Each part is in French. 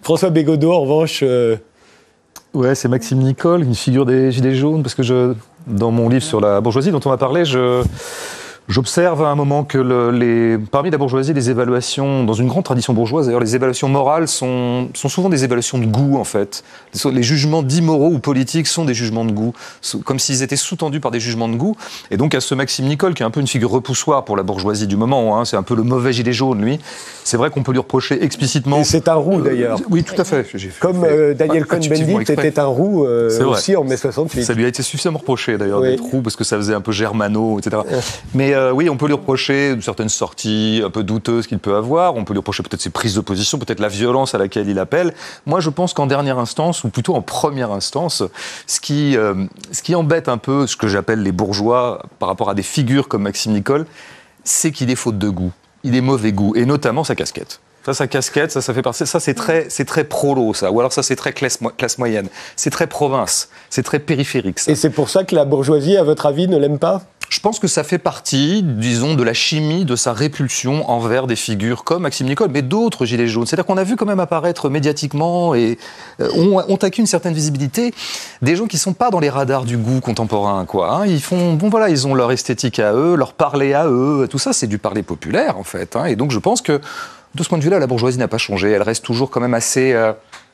François Bégodeau, en revanche... Ouais, c'est Maxime Nicole, une figure des Gilets jaunes, parce que dans mon livre sur la bourgeoisie dont on va parler, j'observe à un moment que parmi la bourgeoisie, les évaluations, dans une grande tradition bourgeoise, d'ailleurs, les évaluations morales sont souvent des évaluations de goût, en fait. Les jugements dits moraux ou politiques sont des jugements de goût, comme s'ils étaient sous-tendus par des jugements de goût. Et donc, à ce Maxime Nicole, qui est un peu une figure repoussoir pour la bourgeoisie du moment, hein, c'est un peu le mauvais gilet jaune, lui, c'est vrai qu'on peut lui reprocher explicitement... Et c'est un roux, d'ailleurs. Oui, tout à fait. Comme Daniel Cohn-Bendit était un roux aussi en mai 68. Ça lui a été suffisamment reproché, d'ailleurs, d'être roux, parce que ça faisait un peu germano, etc. Mais oui, on peut lui reprocher certaines sorties un peu douteuses qu'il peut avoir, on peut lui reprocher peut-être ses prises de position, peut-être la violence à laquelle il appelle. Moi, je pense qu'en dernière instance, ou plutôt en première instance, ce qui embête un peu ce que j'appelle les bourgeois par rapport à des figures comme Maxime Nicole, c'est qu'il est faute de goût, il est mauvais goût, et notamment sa casquette. Sa casquette, ça fait partie. Ça, c'est très prolo, ça. Ou alors ça, c'est très classe moyenne. C'est très province. C'est très périphérique, ça. Et c'est pour ça que la bourgeoisie, à votre avis, ne l'aime pas ? Je pense que ça fait partie, disons, de la chimie de sa répulsion envers des figures comme Maxime Nicole, mais d'autres gilets jaunes. C'est-à-dire qu'on a vu quand même apparaître médiatiquement et ont acquis une certaine visibilité des gens qui ne sont pas dans les radars du goût contemporain, quoi. Hein. Ils ont leur esthétique à eux, leur parler à eux. Tout ça, c'est du parler populaire, en fait. Hein. Et donc, je pense que de ce point de vue-là, la bourgeoisie n'a pas changé. Elle reste toujours quand même assez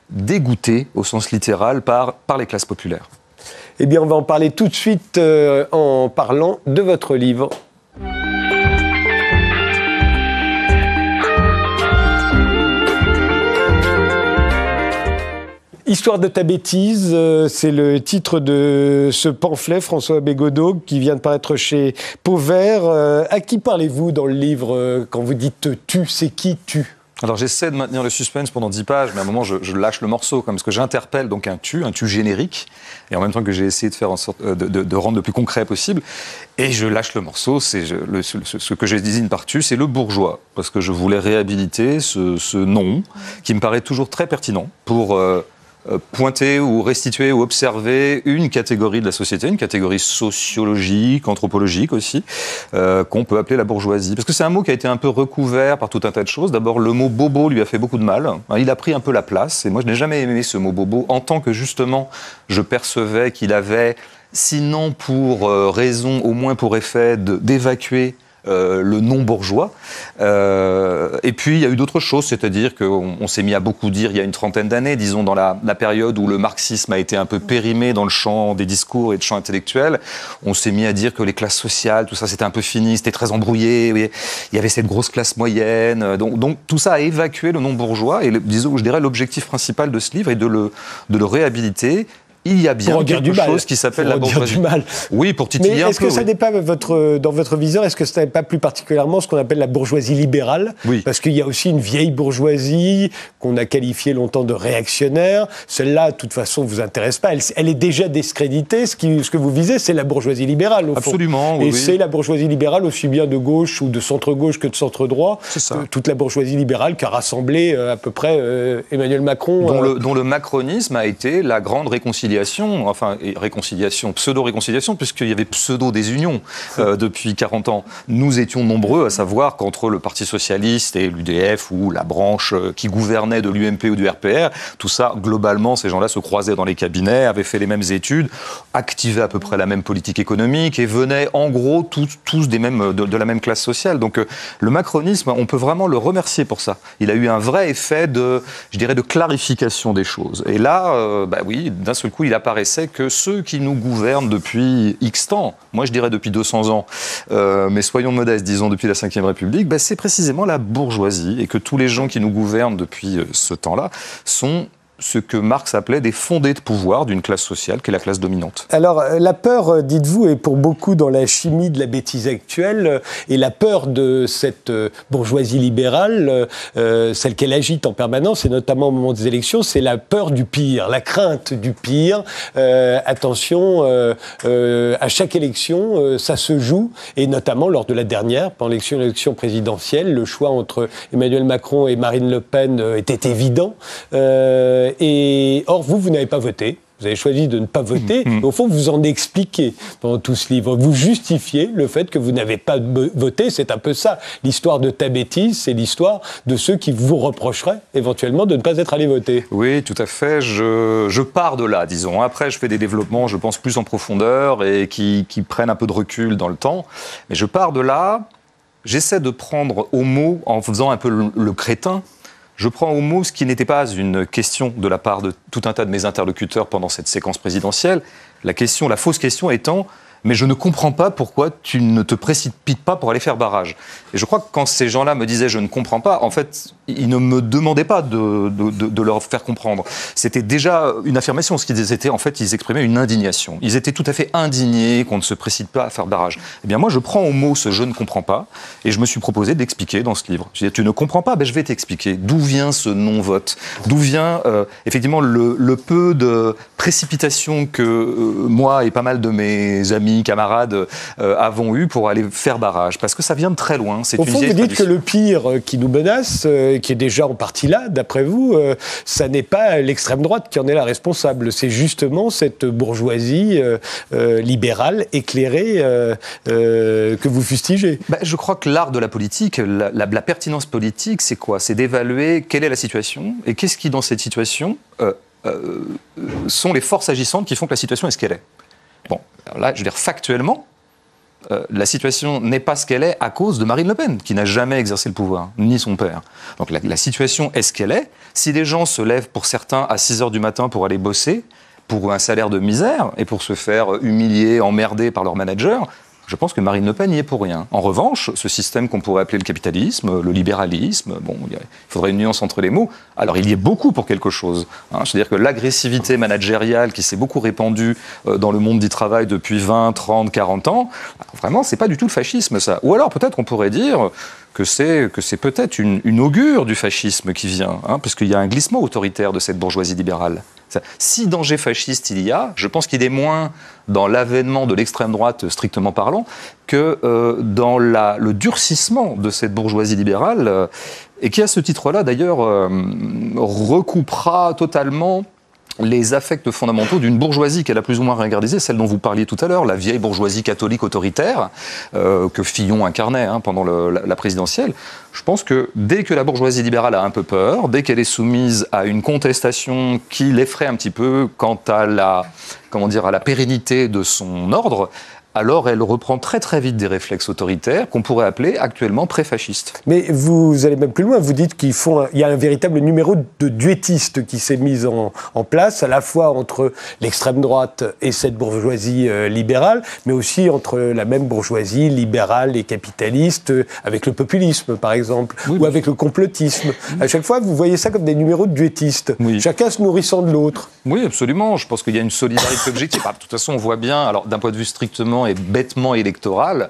dégoûtée, au sens littéral, par les classes populaires. Eh bien, on va en parler tout de suite en parlant de votre livre. Histoire de ta bêtise, c'est le titre de ce pamphlet, François Bégodeau, qui vient de paraître chez Pauvert. À qui parlez-vous dans le livre quand vous dites « tu », c'est qui « tu » ? Alors j'essaie de maintenir le suspense pendant 10 pages, mais à un moment je lâche le morceau, parce que j'interpelle donc un tu générique, et en même temps que j'ai essayé de faire en sorte de rendre le plus concret possible, et je lâche le morceau. Ce que je désigne par tu, c'est le bourgeois, parce que je voulais réhabiliter ce nom qui me paraît toujours très pertinent pour pointer ou restituer ou observer une catégorie de la société, une catégorie sociologique, anthropologique aussi, qu'on peut appeler la bourgeoisie. Parce que c'est un mot qui a été un peu recouvert par tout un tas de choses. D'abord, le mot bobo lui a fait beaucoup de mal. Il a pris un peu la place. Et moi, je n'ai jamais aimé ce mot bobo, en tant que justement, je percevais qu'il avait, sinon pour raison, au moins pour effet d'évacuer le non-bourgeois. Et puis, il y a eu d'autres choses, c'est-à-dire qu'on s'est mis à beaucoup dire il y a une trentaine d'années, disons dans la période où le marxisme a été un peu périmé dans le champ des discours et de champ intellectuel, on s'est mis à dire que les classes sociales, tout ça, c'était un peu fini, c'était très embrouillé, il y avait cette grosse classe moyenne. Donc tout ça a évacué le non-bourgeois, et disons, je dirais, l'objectif principal de ce livre est de le réhabiliter. Il y a bien quelque chose qui s'appelle la bourgeoisie. Oui, pour titiller un peu. Mais est-ce que ça n'est pas dans votre viseur, est-ce que ça n'est pas plus particulièrement ce qu'on appelle la bourgeoisie libérale ? Oui. Parce qu'il y a aussi une vieille bourgeoisie qu'on a qualifiée longtemps de réactionnaire. Celle-là, de toute façon, ne vous intéresse pas. Elle est déjà discréditée. Ce que vous visez, c'est la bourgeoisie libérale, au fond. Absolument, oui. Et c'est la bourgeoisie libérale aussi bien de gauche ou de centre-gauche que de centre-droit. C'est ça. Toute la bourgeoisie libérale qui a rassemblé à peu près Emmanuel Macron. Dont le macronisme a été la grande réconciliation, pseudo-réconciliation, puisqu'il y avait pseudo-désunion depuis 40 ans. Nous étions nombreux à savoir qu'entre le Parti Socialiste et l'UDF, ou la branche qui gouvernait de l'UMP ou du RPR, tout ça, globalement, ces gens-là se croisaient dans les cabinets, avaient fait les mêmes études, activaient à peu près la même politique économique et venaient en gros tous de la même classe sociale. Donc le macronisme, on peut vraiment le remercier pour ça. Il a eu un vrai effet de clarification des choses. Et là, oui, d'un seul coup, il apparaissait que ceux qui nous gouvernent depuis X temps, moi je dirais depuis 200 ans, mais soyons modestes, disons depuis la Ve République, c'est précisément la bourgeoisie, et que tous les gens qui nous gouvernent depuis ce temps-là sont ce que Marx appelait des fondés de pouvoir d'une classe sociale, qui est la classe dominante. Alors, la peur, dites-vous, est pour beaucoup dans la chimie de la bêtise actuelle, et la peur de cette bourgeoisie libérale, celle qu'elle agite en permanence, et notamment au moment des élections, c'est la peur du pire, la crainte du pire. Attention, à chaque élection, ça se joue, et notamment lors de la dernière, pendant l'élection présidentielle, le choix entre Emmanuel Macron et Marine Le Pen était évident. Or, vous n'avez pas voté. Vous avez choisi de ne pas voter. Au fond, vous en expliquez dans tout ce livre. Vous justifiez le fait que vous n'avez pas voté. C'est un peu ça. L'histoire de ta bêtise, c'est l'histoire de ceux qui vous reprocheraient éventuellement de ne pas être allés voter. Oui, tout à fait. Je pars de là, disons. Après, je fais des développements, je pense, plus en profondeur et qui prennent un peu de recul dans le temps. Mais je pars de là. J'essaie de prendre au mot, en faisant un peu le crétin, je prends au mot ce qui n'était pas une question de la part de tout un tas de mes interlocuteurs pendant cette séquence présidentielle. La fausse question étant, mais je ne comprends pas pourquoi tu ne te précipites pas pour aller faire barrage. Et je crois que quand ces gens-là me disaient je ne comprends pas, en fait, ils ne me demandaient pas de leur faire comprendre. C'était déjà une affirmation. Ce qu'ils étaient, en fait, ils exprimaient une indignation. Ils étaient tout à fait indignés qu'on ne se précipite pas à faire barrage. Eh bien, moi, je prends au mot ce je ne comprends pas et je me suis proposé d'expliquer dans ce livre. Je dis, tu ne comprends pas, ben, je vais t'expliquer. D'où vient ce non-vote? D'où vient, effectivement, le peu de précipitation que moi et pas mal de mes amis, camarades avons eu pour aller faire barrage. Parce que ça vient de très loin. Au fond, vous dites que le pire qui nous menace, qui est déjà en partie là, d'après vous, ça n'est pas l'extrême droite qui en est la responsable. C'est justement cette bourgeoisie libérale, éclairée, que vous fustigez. Je crois que l'art de la politique, la pertinence politique, c'est quoi? C'est d'évaluer quelle est la situation et qu'est-ce qui, dans cette situation, sont les forces agissantes qui font que la situation est ce qu'elle est. Bon, alors là, je veux dire, factuellement, la situation n'est pas ce qu'elle est à cause de Marine Le Pen, qui n'a jamais exercé le pouvoir, ni son père. Donc la situation est ce qu'elle est. Si des gens se lèvent, pour certains, à 6 h du matin pour aller bosser, pour un salaire de misère, et pour se faire humilier, emmerder par leur manager, je pense que Marine Le Pen n'y est pour rien. En revanche, ce système qu'on pourrait appeler le capitalisme, le libéralisme, bon, il faudrait une nuance entre les mots, alors il y est beaucoup pour quelque chose. C'est-à-dire que l'agressivité managériale qui s'est beaucoup répandue dans le monde du travail depuis 20, 30, 40 ans, vraiment, c'est pas du tout le fascisme, ça. Ou alors peut-être on pourrait dire que c'est peut-être une augure du fascisme qui vient, parce qu'il y a un glissement autoritaire de cette bourgeoisie libérale. Si danger fasciste il y a, je pense qu'il est moins dans l'avènement de l'extrême droite strictement parlant que dans le durcissement de cette bourgeoisie libérale et qui à ce titre-là d'ailleurs recoupera totalement les affects fondamentaux d'une bourgeoisie qu'elle a plus ou moins ringardisée, celle dont vous parliez tout à l'heure, la vieille bourgeoisie catholique autoritaire que Fillon incarnait pendant la présidentielle. Je pense que dès que la bourgeoisie libérale a un peu peur, dès qu'elle est soumise à une contestation qui l'effraie un petit peu quant à la pérennité de son ordre, alors elle reprend très très vite des réflexes autoritaires qu'on pourrait appeler actuellement pré-fascistes. Mais vous allez même plus loin, vous dites qu'il y a un véritable numéro de duettistes qui s'est mis en place, à la fois entre l'extrême droite et cette bourgeoisie libérale, mais aussi entre la même bourgeoisie libérale et capitaliste, avec le populisme par exemple, oui, ou avec le complotisme. À chaque fois, vous voyez ça comme des numéros de duettistes, oui, chacun se nourrissant de l'autre. Oui, absolument. Je pense qu'il y a une solidarité objective. De toute façon, on voit bien, alors d'un point de vue strictement et bêtement électoral,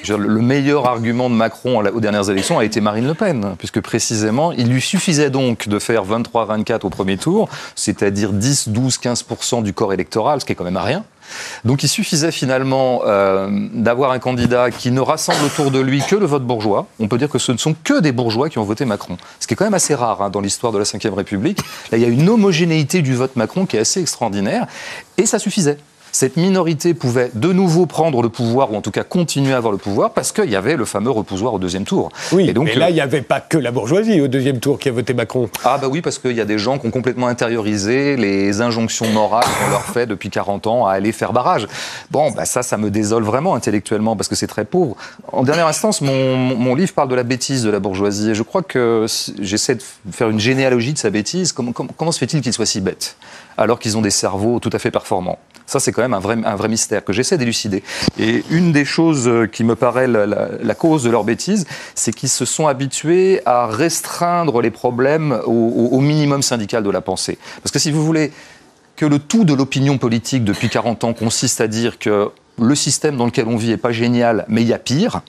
le meilleur argument de Macron aux dernières élections a été Marine Le Pen, puisque précisément, il lui suffisait donc de faire 23-24 au premier tour, c'est-à-dire 10, 12, 15% du corps électoral, ce qui est quand même à rien. Donc il suffisait finalement d'avoir un candidat qui ne rassemble autour de lui que le vote bourgeois. On peut dire que ce ne sont que des bourgeois qui ont voté Macron. Ce qui est quand même assez rare dans l'histoire de la Ve République. Là, il y a une homogénéité du vote Macron qui est assez extraordinaire. Et ça suffisait. Cette minorité pouvait de nouveau prendre le pouvoir, ou en tout cas continuer à avoir le pouvoir, parce qu'il y avait le fameux repoussoir au deuxième tour. Oui, et donc, mais là, il n'y avait pas que la bourgeoisie au deuxième tour qui a voté Macron. Ah bah oui, parce qu'il y a des gens qui ont complètement intériorisé les injonctions morales qu'on leur fait depuis 40 ans à aller faire barrage. Bon, bah ça me désole vraiment intellectuellement, parce que c'est très pauvre. En dernière instance, mon livre parle de la bêtise de la bourgeoisie, et je crois que j'essaie de faire une généalogie de sa bêtise. Comment se fait-il qu'ils soient si bêtes, alors qu'ils ont des cerveaux tout à fait performants? Ça, c'est quand même un vrai mystère que j'essaie d'élucider. Et une des choses qui me paraît la cause de leur bêtise, c'est qu'ils se sont habitués à restreindre les problèmes au minimum syndical de la pensée. Parce que si vous voulez que le tout de l'opinion politique depuis 40 ans consiste à dire que le système dans lequel on vit n'est pas génial, mais il y a pire,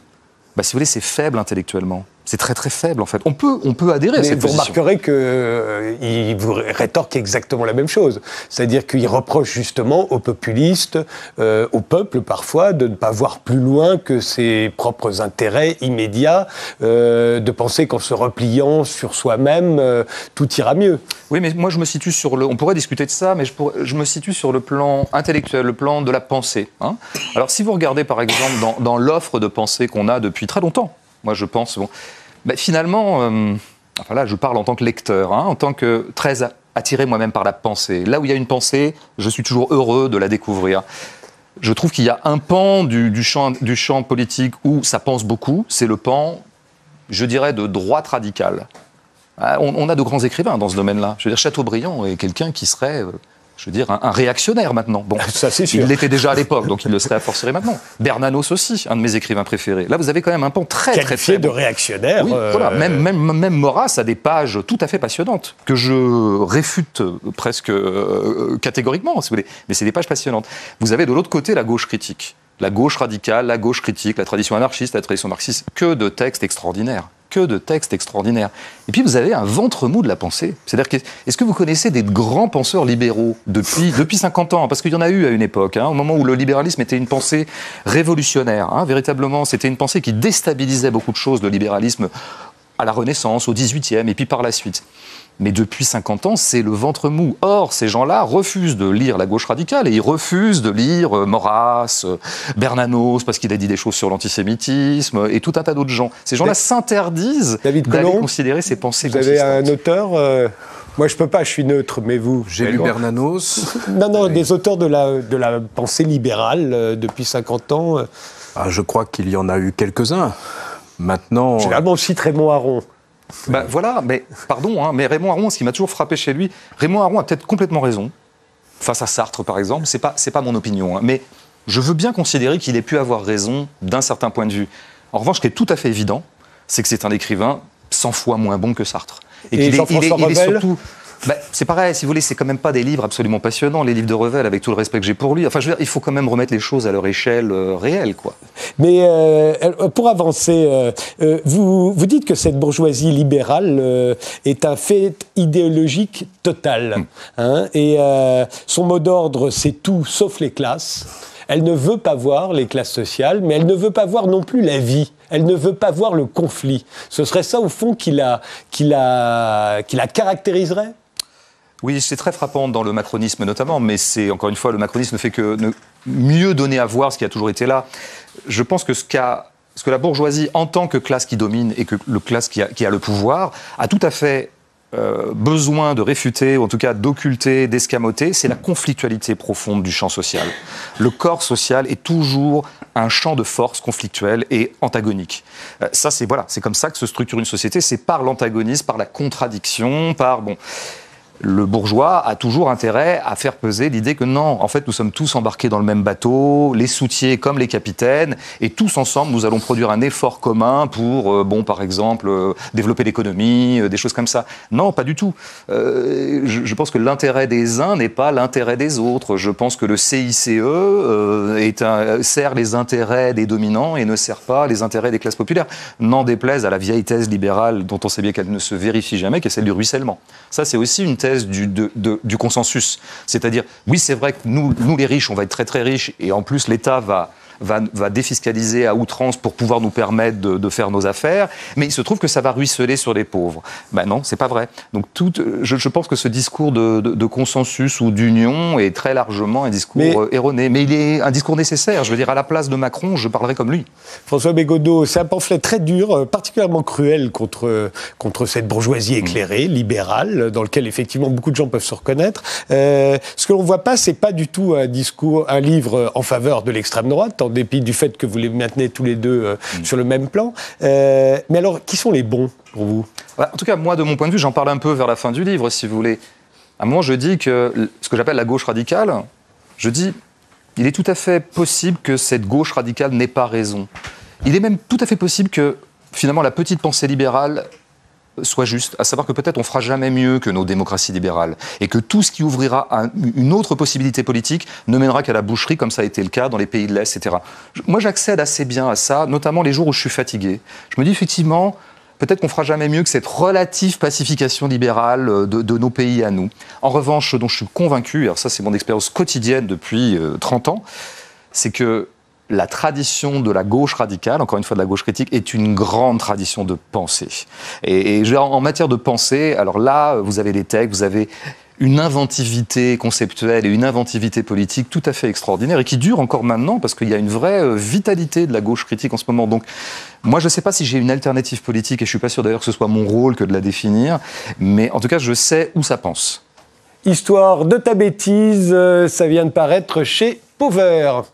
bah, si vous voulez, c'est faible intellectuellement. C'est très très faible en fait. On peut adhérer à cette position. Vous remarquerez qu'il vous rétorque exactement la même chose. C'est-à-dire qu'il reproche justement aux populistes, au peuple parfois, de ne pas voir plus loin que ses propres intérêts immédiats, de penser qu'en se repliant sur soi-même, tout ira mieux. Oui, mais moi je me situe sur le... On pourrait discuter de ça, mais je me situe sur le plan intellectuel, le plan de la pensée. Hein. Alors si vous regardez par exemple dans l'offre de pensée qu'on a depuis très longtemps, moi je pense... Bon, ben, finalement, enfin là je parle en tant que lecteur, hein, en tant que très attiré moi-même par la pensée. Là où il y a une pensée, je suis toujours heureux de la découvrir. Je trouve qu'il y a un pan du champ politique où ça pense beaucoup, c'est le pan, je dirais, de droite radicale. On a de grands écrivains dans ce domaine-là. Je veux dire, Chateaubriand est quelqu'un qui serait... je veux dire, un réactionnaire maintenant. Bon, ça, c'est sûr. Il l'était déjà à l'époque, donc il le serait a fortiori maintenant. Bernanos aussi, un de mes écrivains préférés. Là, vous avez quand même un pan très faible. Qualifié de réactionnaire. Oui, voilà. Même Maurras a des pages tout à fait passionnantes, que je réfute presque catégoriquement, si vous voulez. Mais c'est des pages passionnantes. Vous avez de l'autre côté la gauche critique. La gauche radicale, la gauche critique, la tradition anarchiste, la tradition marxiste. Que de textes extraordinaires. Que de textes extraordinaires. Et puis vous avez un ventre mou de la pensée. C'est-à-dire, est-ce que vous connaissez des grands penseurs libéraux depuis 50 ans? Parce qu'il y en a eu à une époque, hein, au moment où le libéralisme était une pensée révolutionnaire. Hein, véritablement, c'était une pensée qui déstabilisait beaucoup de choses, le libéralisme, à la Renaissance, au XVIIIe, et puis par la suite. Mais depuis 50 ans, c'est le ventre mou. Or, ces gens-là refusent de lire la gauche radicale et ils refusent de lire Maurras, Bernanos, parce qu'il a dit des choses sur l'antisémitisme et tout un tas d'autres gens. Ces gens-là s'interdisent d'aller considérer ces pensées consistantes. Vous avez un auteur moi, je peux pas, je suis neutre, mais vous... J'ai lu Bernanos. Non, des auteurs de la pensée libérale depuis 50 ans. Je crois qu'il y en a eu quelques-uns. Maintenant... Généralement, on cite Raymond Aron. Ben voilà, mais pardon, hein, mais Raymond Aron, ce qui m'a toujours frappé chez lui, Raymond Aron a peut-être complètement raison, face à Sartre par exemple, c'est pas mon opinion, hein, mais je veux bien considérer qu'il ait pu avoir raison d'un certain point de vue. En revanche, ce qui est tout à fait évident, c'est que c'est un écrivain 100 fois moins bon que Sartre. Et qu'il est surtout... c'est pareil, si vous voulez, c'est quand même pas des livres absolument passionnants, les livres de Revel, avec tout le respect que j'ai pour lui. Enfin, je veux dire, il faut quand même remettre les choses à leur échelle réelle, quoi. Mais pour avancer, vous dites que cette bourgeoisie libérale est un fait idéologique total. Hein, et son mot d'ordre, c'est tout sauf les classes. Elle ne veut pas voir les classes sociales, mais elle ne veut pas voir non plus la vie. Elle ne veut pas voir le conflit. Ce serait ça, au fond, qui la caractériserait ? Oui, c'est très frappant dans le macronisme notamment, mais c'est, encore une fois, le macronisme ne fait que mieux donner à voir ce qui a toujours été là. Je pense que ce que la bourgeoisie, en tant que classe qui domine et que le classe qui a le pouvoir, a tout à fait besoin de réfuter, ou en tout cas d'occulter, d'escamoter, c'est la conflictualité profonde du champ social. Le corps social est toujours un champ de force conflictuel et antagonique. Ça, c'est comme ça que se structure une société, c'est par l'antagonisme, par la contradiction, le bourgeois a toujours intérêt à faire peser l'idée que non, en fait, nous sommes tous embarqués dans le même bateau, les soutiers comme les capitaines, et tous ensemble, nous allons produire un effort commun pour, par exemple, développer l'économie, des choses comme ça. Non, pas du tout. Je pense que l'intérêt des uns n'est pas l'intérêt des autres. Je pense que le CICE sert les intérêts des dominants et ne sert pas les intérêts des classes populaires. N'en déplaise à la vieille thèse libérale dont on sait bien qu'elle ne se vérifie jamais, qui est celle du ruissellement. Ça, c'est aussi une thèse du consensus. C'est-à-dire, oui, c'est vrai que nous les riches, on va être très très riches, et en plus l'État va défiscaliser à outrance pour pouvoir nous permettre de faire nos affaires, mais il se trouve que ça va ruisseler sur les pauvres. Ben non, c'est pas vrai. Donc je pense que ce discours de consensus ou d'union est très largement un discours erroné, mais il est un discours nécessaire. Je veux dire, à la place de Macron, je parlerai comme lui. François Bégodeau, c'est un pamphlet très dur, particulièrement cruel contre cette bourgeoisie éclairée, libérale, dans lequel effectivement beaucoup de gens peuvent se reconnaître. Ce que l'on voit pas, c'est pas du tout un livre en faveur de l'extrême droite, en dépit du fait que vous les maintenez tous les deux sur le même plan. Mais alors, qui sont les bons pour vous ? En tout cas, moi, de mon point de vue, j'en parle un peu vers la fin du livre, si vous voulez. À un moment, je dis que ce que j'appelle la gauche radicale, je dis, il est tout à fait possible que cette gauche radicale n'ait pas raison. Il est même tout à fait possible que, finalement, la petite pensée libérale soit juste, à savoir que peut-être on fera jamais mieux que nos démocraties libérales, et que tout ce qui ouvrira une autre possibilité politique ne mènera qu'à la boucherie, comme ça a été le cas dans les pays de l'Est, etc. Moi, j'accède assez bien à ça, notamment les jours où je suis fatigué. Je me dis effectivement, peut-être qu'on fera jamais mieux que cette relative pacification libérale de nos pays à nous. En revanche, ce dont je suis convaincu, alors ça c'est mon expérience quotidienne depuis 30 ans, c'est que la tradition de la gauche radicale, encore une fois de la gauche critique, est une grande tradition de pensée. Et en matière de pensée, alors là, vous avez les textes, vous avez une inventivité conceptuelle et une inventivité politique tout à fait extraordinaire et qui dure encore maintenant parce qu'il y a une vraie vitalité de la gauche critique en ce moment. Donc, moi, je ne sais pas si j'ai une alternative politique et je ne suis pas sûr d'ailleurs que ce soit mon rôle que de la définir, mais en tout cas, je sais où ça pense. Histoire de ta bêtise, ça vient de paraître chez Pauvert.